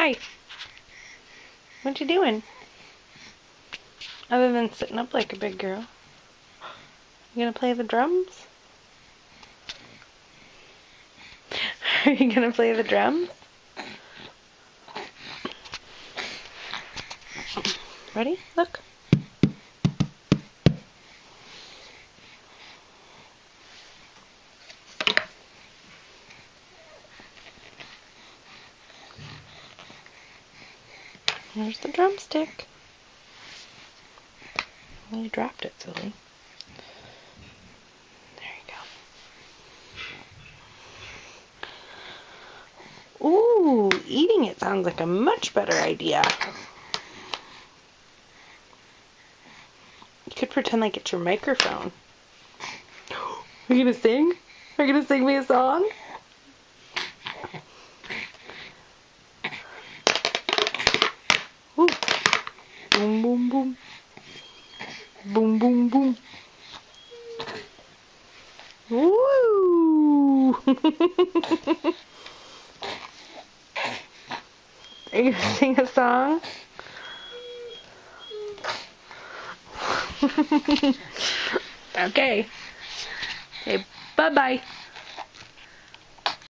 Hi. What you doing? Other than sitting up like a big girl. You gonna play the drums? Are you gonna play the drums? Ready? Look. Here's the drumstick. Well, you dropped it, silly. There you go. Ooh, eating it sounds like a much better idea. You could pretend like it's your microphone. Are you gonna sing? Are you gonna sing me a song? Ooh. Boom, boom, boom. Boom, boom, boom. Woo! Are you gonna sing a song? Okay. Okay, bye-bye.